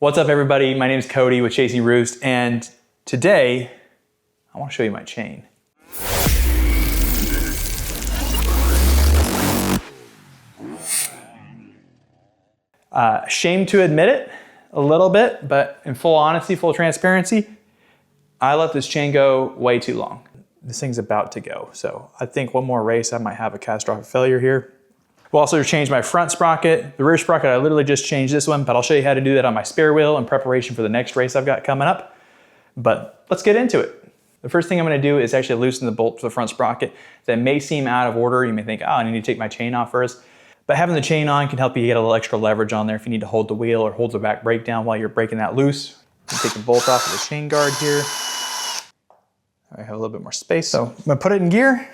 What's up everybody? My name is Cody with Chasing Roost, and today I want to show you my chain. Shame to admit it a little bit, but in full honesty, full transparency, I let this chain go way too long. This thing's about to go, so I think one more race I might have a catastrophic failure here. We'll also change my front sprocket. The rear sprocket, I literally just changed this one, but I'll show you how to do that on my spare wheel in preparation for the next race I've got coming up. But let's get into it. The first thing I'm gonna do is actually loosen the bolt for the front sprocket. That may seem out of order. You may think, oh, I need to take my chain off first. But having the chain on can help you get a little extra leverage on there if you need to hold the wheel or hold the back brake down while you're breaking that loose. You take the bolt off of the chain guard here. I have a little bit more space. So I'm gonna put it in gear,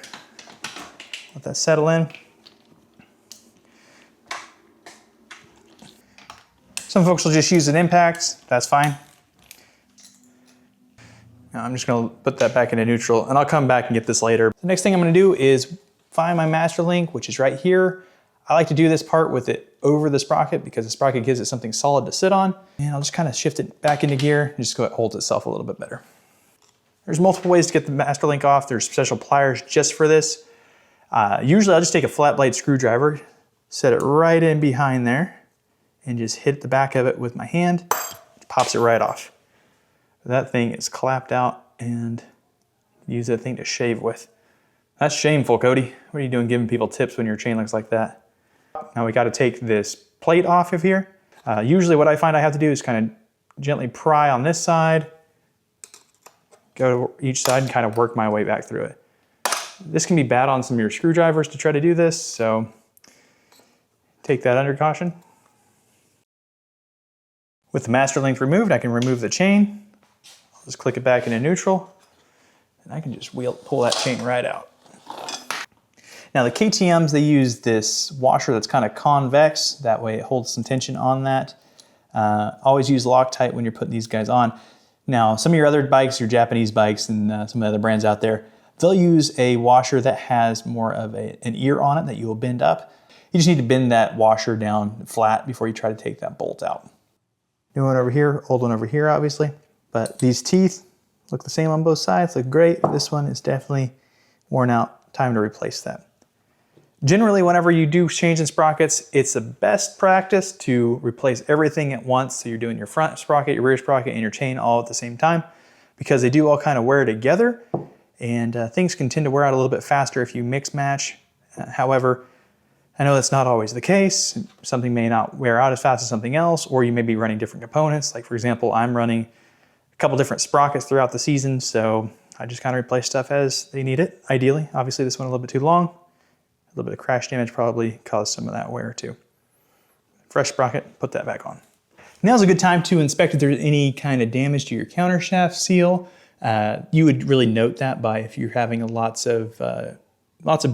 let that settle in. Some folks will just use an impact, that's fine. Now I'm just gonna put that back into neutral and I'll come back and get this later. The next thing I'm gonna do is find my master link, which is right here. I like to do this part with it over the sprocket because the sprocket gives it something solid to sit on. And I'll just kind of shift it back into gear and just go it holds itself a little bit better. There's multiple ways to get the master link off. There's special pliers just for this. Usually I'll just take a flat blade screwdriver, set it right in behind there, and just hit the back of it with my hand. It pops it right off. That thing is clapped out and use that thing to shave with. That's shameful, Cody. What are you doing giving people tips when your chain looks like that? Now we got to take this plate off of here. Usually what I find I have to do is kind of gently pry on this side, go to each side and kind of work my way back through it. This can be bad on some of your screwdrivers to try to do this, so take that under caution. With the master link removed, I can remove the chain. I'll just click it back into neutral, and I can just pull that chain right out. Now the KTMs, they use this washer that's kind of convex. That way it holds some tension on that. Always use Loctite when you're putting these guys on. Now, some of your other bikes, your Japanese bikes and some of the other brands out there, they'll use a washer that has more of an ear on it that you will bend up. You just need to bend that washer down flat before you try to take that bolt out. New one over here, old one over here, obviously. But these teeth look the same on both sides, look great. This one is definitely worn out, time to replace that. Generally, whenever you do change in sprockets, it's the best practice to replace everything at once. So you're doing your front sprocket, your rear sprocket, and your chain all at the same time because they do all kind of wear together and things can tend to wear out a little bit faster if you mix match. However, I know that's not always the case. Something may not wear out as fast as something else, or you may be running different components. Like for example, I'm running a couple different sprockets throughout the season, so I just kind of replace stuff as they need it, ideally. Obviously this one a little bit too long. A little bit of crash damage probably caused some of that wear too. Fresh sprocket, put that back on. Now's a good time to inspect if there's any kind of damage to your countershaft seal. You would really note that by if you're having lots of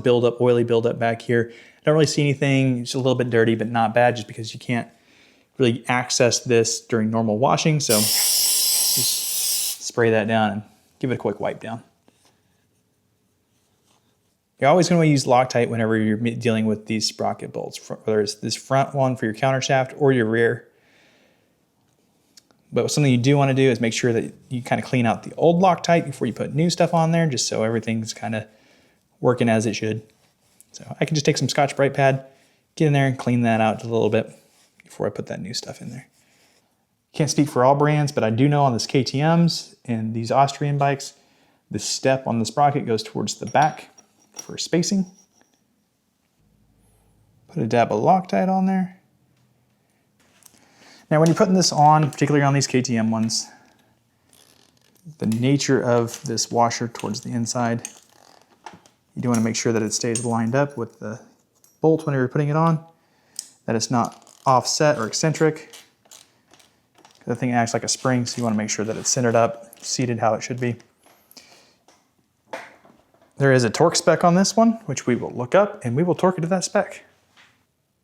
buildup, oily buildup back here. I don't really see anything, it's a little bit dirty, but not bad just because you can't really access this during normal washing. So just spray that down and give it a quick wipe down. You're always going to use Loctite whenever you're dealing with these sprocket bolts, whether it's this front one for your countershaft or your rear. But something you do want to do is make sure that you kind of clean out the old Loctite before you put new stuff on there, just so everything's kind of working as it should. So I can just take some Scotch-Brite pad, get in there and clean that out a little bit before I put that new stuff in there. Can't speak for all brands, but I do know on this KTMs and these Austrian bikes, the step on the sprocket goes towards the back for spacing. Put a dab of Loctite on there. Now when you're putting this on, particularly on these KTM ones, the nature of this washer towards the inside, you do want to make sure that it stays lined up with the bolt whenever you're putting it on, that it's not offset or eccentric. The thing acts like a spring, so you want to make sure that it's centered up, seated how it should be. There is a torque spec on this one, which we will look up and we will torque it to that spec.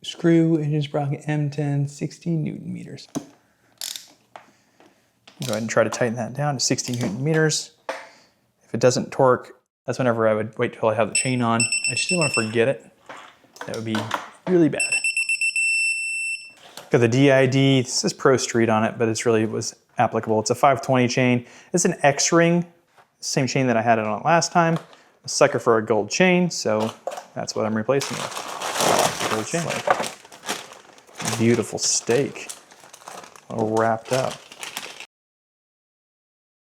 Screw engine sprocket M10, 60 Newton meters. Go ahead and try to tighten that down to 60 Newton meters. If it doesn't torque, that's whenever I would wait till I have the chain on. I just didn't want to forget it. That would be really bad. got the DID, this says Pro Street on it, but it's really was applicable. It's a 520 chain. It's an X-ring, same chain that I had it on last time. A sucker for a gold chain, so that's what I'm replacing it with. Gold chain. Beautiful steak, all wrapped up.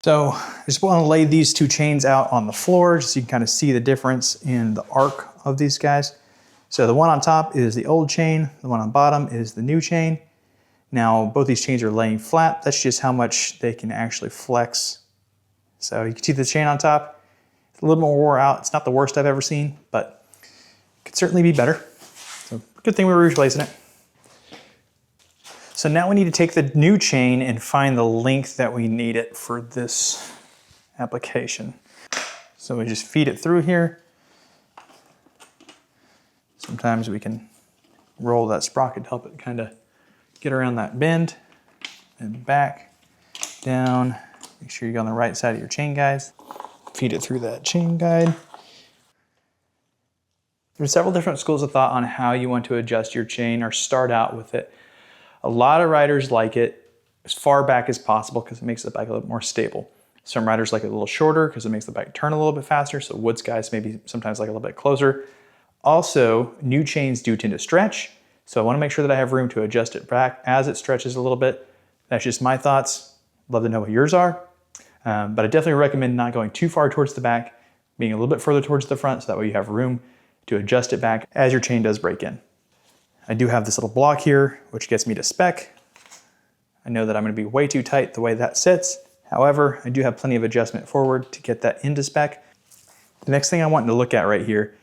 So I just want to lay these two chains out on the floor just so you can kind of see the difference in the arc of these guys. So the one on top is the old chain, the one on bottom is the new chain. Now both these chains are laying flat. That's just how much they can actually flex. So you can see the chain on top, it's a little more wore out. It's not the worst I've ever seen, but it could certainly be better. So good thing we were replacing it. So now we need to take the new chain and find the length that we need it for this application. So we just feed it through here. Sometimes we can roll that sprocket to help it kind of get around that bend and back, down. Make sure you're on the right side of your chain guides. Feed it through that chain guide. There's several different schools of thought on how you want to adjust your chain or start out with it. A lot of riders like it as far back as possible because it makes the bike a little more stable. Some riders like it a little shorter because it makes the bike turn a little bit faster. So woods guys maybe sometimes like a little bit closer. Also, new chains do tend to stretch. So I want to make sure that I have room to adjust it back as it stretches a little bit. That's just my thoughts. Love to know what yours are. But I definitely recommend not going too far towards the back, being a little bit further towards the front so that way you have room to adjust it back as your chain does break in. I do have this little block here, which gets me to spec. I know that I'm going to be way too tight the way that sits. However, I do have plenty of adjustment forward to get that into spec. The next thing I want to look at right here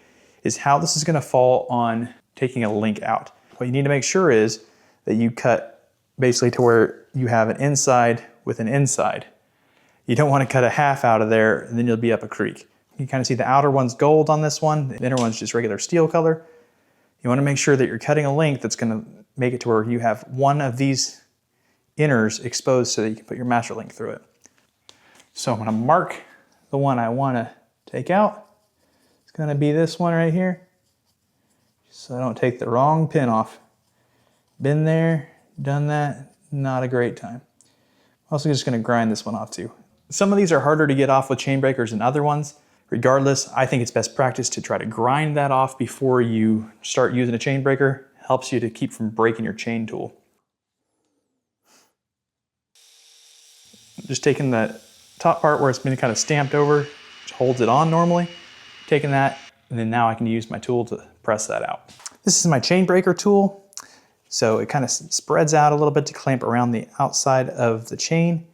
is how this is going to fall on taking a link out. What you need to make sure is that you cut basically to where you have an inside with an inside. You don't want to cut a half out of there and then you'll be up a creek. You can kind of see the outer one's gold on this one, the inner one's just regular steel color. You want to make sure that you're cutting a length that's going to make it to where you have one of these inners exposed so that you can put your master link through it. So I'm going to mark the one I want to take out. It's going to be this one right here, so I don't take the wrong pin off. Been there, done that, not a great time. I'm also just going to grind this one off too. Some of these are harder to get off with chain breakers than other ones. Regardless, I think it's best practice to try to grind that off before you start using a chain breaker. Helps you to keep from breaking your chain tool. Just taking that top part where it's been kind of stamped over, which holds it on normally. Taking that, and then now I can use my tool to press that out. This is my chain breaker tool. So it kind of spreads out a little bit to clamp around the outside of the chain.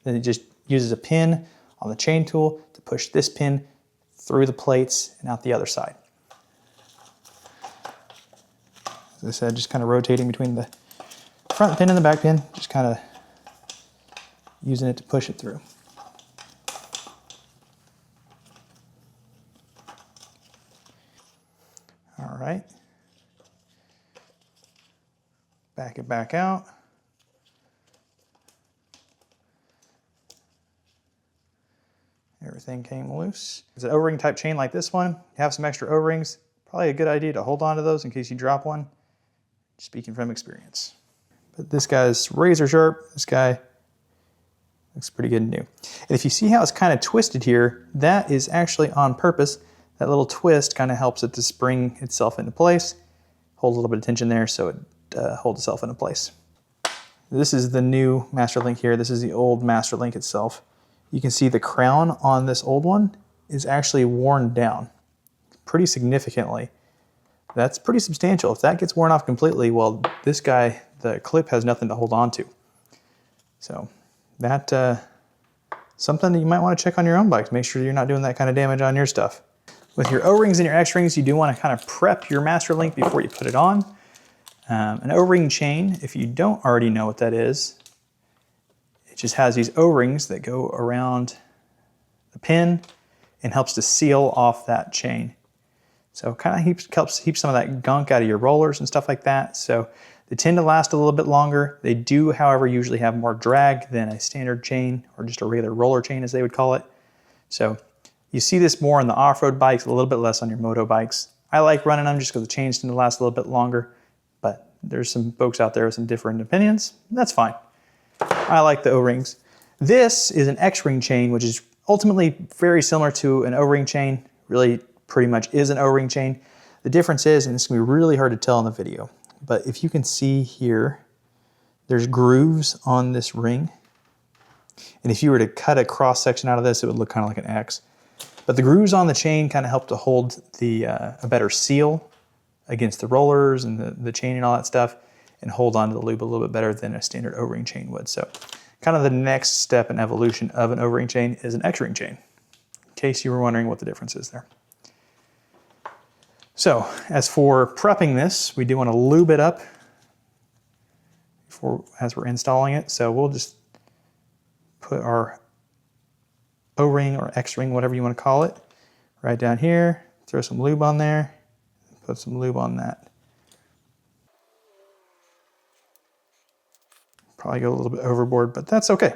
Then it just uses a pin on the chain tool to push this pin through the plates and out the other side. As I said, just kind of rotating between the front pin and the back pin, just kind of using it to push it through. All right. Back it back out. Everything came loose. It's an O-ring type chain like this one. You have some extra O-rings. Probably a good idea to hold on to those in case you drop one. Speaking from experience. But this guy's razor sharp. This guy looks pretty good and new. And if you see how it's kind of twisted here, that is actually on purpose. That little twist kind of helps it to spring itself into place. Hold a little bit of tension there so it holds itself into place. This is the new master link here. This is the old master link itself. You can see the crown on this old one is actually worn down pretty significantly. That's pretty substantial. If that gets worn off completely, well, this guy, the clip has nothing to hold on to. So that something that you might want to check on your own bikes. Make sure you're not doing that kind of damage on your stuff. With your O-rings and your X-rings, you do want to kind of prep your master link before you put it on. An O-ring chain, if you don't already know what that is, it just has these O-rings that go around the pin and helps to seal off that chain. So kind of helps keep some of that gunk out of your rollers and stuff like that. So they tend to last a little bit longer. They do, however, usually have more drag than a standard chain or just a regular roller chain as they would call it. So you see this more on the off-road bikes, a little bit less on your moto bikes. I like running them just because the chains tend to last a little bit longer, but There's some folks out there with some different opinions. That's fine. I like the O-rings. This is an X-ring chain, which is ultimately very similar to an O-ring chain. Really pretty much is an O-ring chain. The difference is, and it's gonna be really hard to tell in the video, but if you can see here, there's grooves on this ring. And if you were to cut a cross section out of this, it would look kind of like an X. But the grooves on the chain kind of help to hold the a better seal against the rollers and the chain and all that stuff, and hold on to the lube a little bit better than a standard O-ring chain would. So kind of the next step in evolution of an O-ring chain is an X-ring chain, in case you were wondering what the difference is there. So as for prepping this, we do want to lube it up as we're installing it. So we'll just put our O-ring or X-ring, whatever you want to call it, right down here. Throw some lube on there, put some lube on that. Probably go a little bit overboard, but that's okay.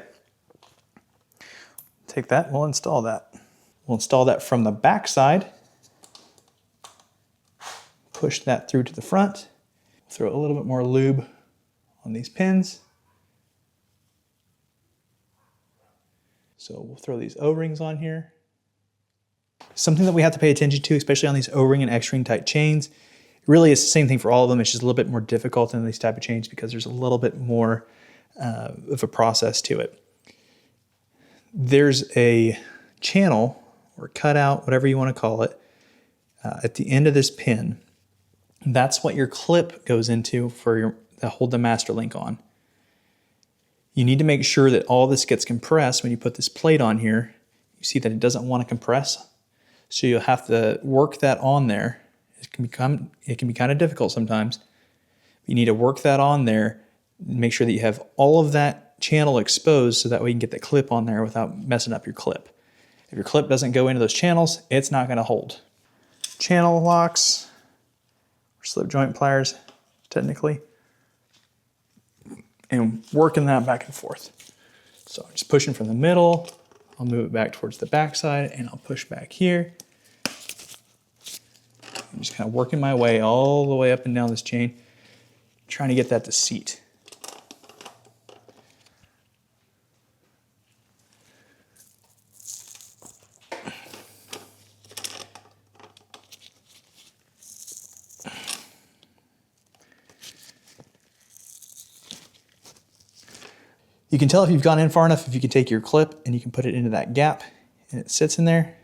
Take that, we'll install that. We'll install that from the back side. Push that through to the front. Throw a little bit more lube on these pins. So we'll throw these O-rings on here. Something that we have to pay attention to, especially on these O-ring and X-ring type chains, really it's the same thing for all of them. It's just a little bit more difficult in these type of chains because there's a little bit more of a process to it. There's a channel or cutout, whatever you want to call it, at the end of this pin. That's what your clip goes into to hold the master link on. You need to make sure that all this gets compressed when you put this plate on here. You see that it doesn't want to compress, so you'll have to work that on there. It can be kind of difficult sometimes. You need to work that on there, make sure that you have all of that channel exposed so that way you can get the clip on there without messing up your clip. If your clip doesn't go into those channels, it's not going to hold. Channel locks, or slip joint pliers, technically, and working that back and forth. So I'm just pushing from the middle, I'll move it back towards the back side, and I'll push back here. I'm just kind of working my way all the way up and down this chain, trying to get that to seat. You can tell if you've gone in far enough if you can take your clip and you can put it into that gap and it sits in there.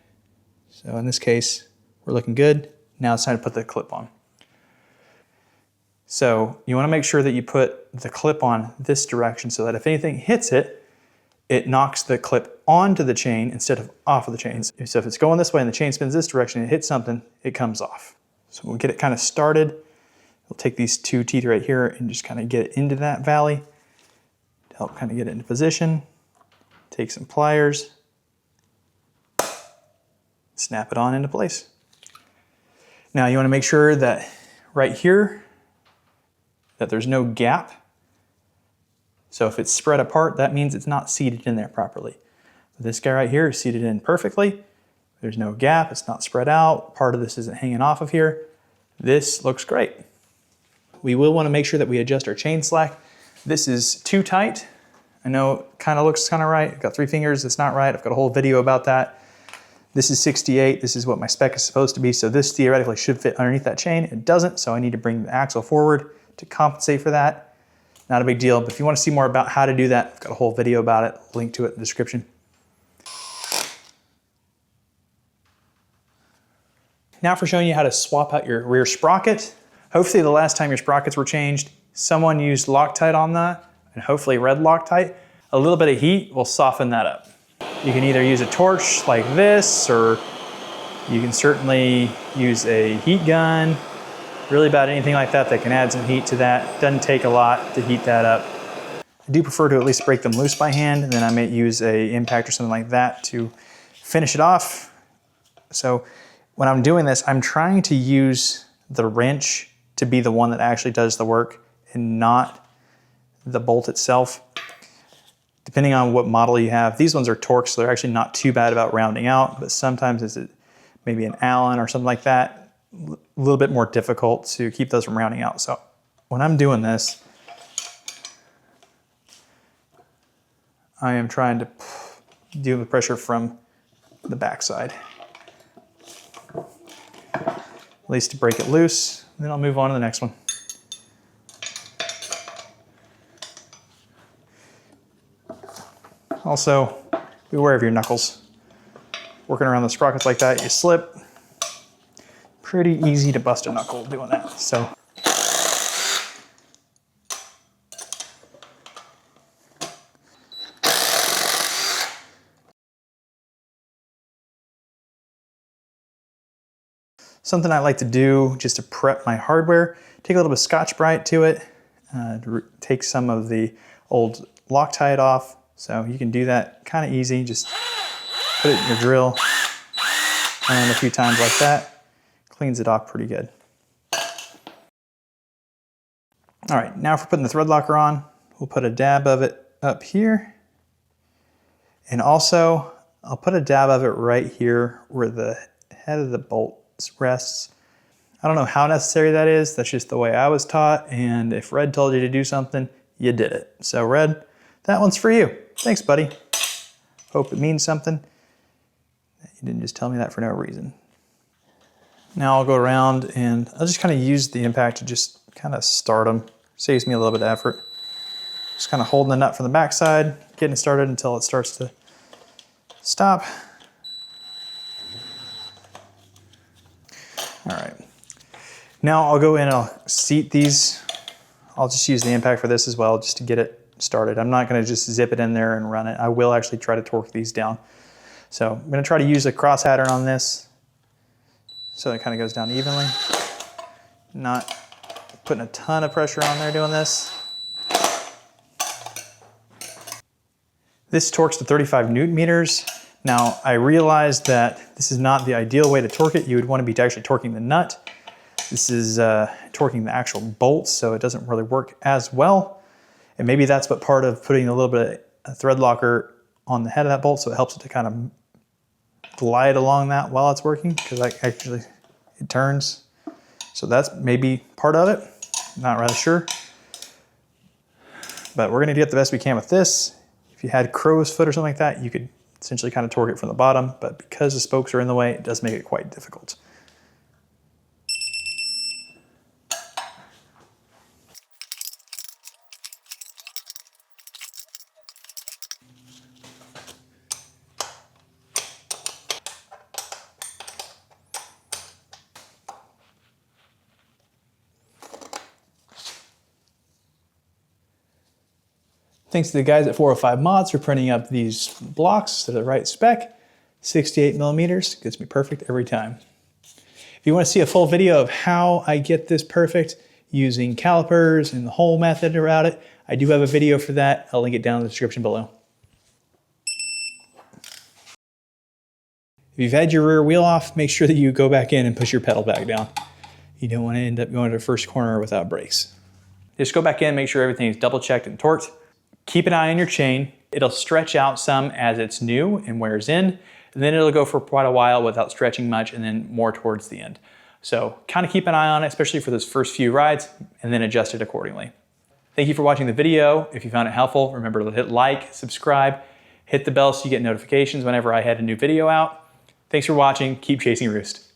So in this case, we're looking good. Now it's time to put the clip on. So you want to make sure that you put the clip on this direction so that if anything hits it, it knocks the clip onto the chain instead of off of the chain. So if it's going this way and the chain spins this direction and it hits something, it comes off. So we'll get it kind of started. We'll take these two teeth right here and just kind of get it into that valley. Help kind of get it into position. Take some pliers, snap it on into place. Now you want to make sure that right here that there's no gap. So if it's spread apart, that means it's not seated in there properly. This guy right here is seated in perfectly. There's no gap, it's not spread out. Part of this isn't hanging off of here. This looks great. We will want to make sure that we adjust our chain slack. This is too tight. I know it kind of looks kind of right. I've got 3 fingers, it's not right. I've got a whole video about that. This is 68, this is what my spec is supposed to be, so this theoretically should fit underneath that chain. It doesn't, so I need to bring the axle forward to compensate for that. Not a big deal, but if you want to see more about how to do that, I've got a whole video about it, link to it in the description. Now for showing you how to swap out your rear sprocket. Hopefully the last time your sprockets were changed, someone used Loctite on that, and hopefully red Loctite. A little bit of heat will soften that up. You can either use a torch like this, or you can certainly use a heat gun. Really about anything like that that can add some heat to that. Doesn't take a lot to heat that up. I do prefer to at least break them loose by hand, and then I may use a impact or something like that to finish it off. So when I'm doing this, I'm trying to use the wrench to be the one that actually does the work and not the bolt itself. Depending on what model you have, these ones are Torx, so they're actually not too bad about rounding out, but sometimes it's maybe an Allen or something like that, a little bit more difficult to keep those from rounding out. So when I'm doing this, I am trying to deal with pressure from the backside. At least to break it loose, and then I'll move on to the next one. Also, be aware of your knuckles. Working around the sprockets like that, you slip. Pretty easy to bust a knuckle doing that. So, something I like to do just to prep my hardware, take a little bit of Scotch-Brite to it, take some of the old Loctite off. So you can do that kind of easy. Just put it in your drill and a few times like that. Cleans it off pretty good. All right, now for putting the thread locker on, we'll put a dab of it up here. And also, I'll put a dab of it right here where the head of the bolt rests. I don't know how necessary that is. That's just the way I was taught. And if Red told you to do something, you did it. So Red, that one's for you. Thanks, buddy. Hope it means something. You didn't just tell me that for no reason. Now I'll go around and I'll just kind of use the impact to just kind of start them. Saves me a little bit of effort. Just kind of holding the nut from the backside, getting it started until it starts to stop. All right. Now I'll go in and I'll seat these. I'll just use the impact for this as well just to get it started. I'm not going to just zip it in there and run it. I will actually try to torque these down. So I'm going to try to use a cross pattern on this so it kind of goes down evenly. Not putting a ton of pressure on there doing this. This torques to 35 Newton meters. Now I realized that this is not the ideal way to torque it. You would want to be actually torquing the nut. This is torquing the actual bolts, so it doesn't really work as well. And maybe that's what part of putting a little bit of thread locker on the head of that bolt, so it helps it to kind of glide along that while it's working, because actually it turns. So that's maybe part of it. Not really sure. But we're gonna get the best we can with this. If you had crow's foot or something like that, you could essentially kind of torque it from the bottom, but because the spokes are in the way, it does make it quite difficult. Thanks to the guys at 405 Mods for printing up these blocks to the right spec. 68 millimeters, gets me perfect every time. If you want to see a full video of how I get this perfect using calipers and the whole method around it, I do have a video for that. I'll link it down in the description below. If you've had your rear wheel off, make sure that you go back in and push your pedal back down. You don't want to end up going to the first corner without brakes. Just go back in, make sure everything is double checked and torqued. Keep an eye on your chain. It'll stretch out some as it's new and wears in, and then it'll go for quite a while without stretching much and then more towards the end. So kind of keep an eye on it, especially for those first few rides, and then adjust it accordingly. Thank you for watching the video. If you found it helpful, remember to hit like, subscribe, hit the bell so you get notifications whenever I had a new video out. Thanks for watching. Keep chasing Roost.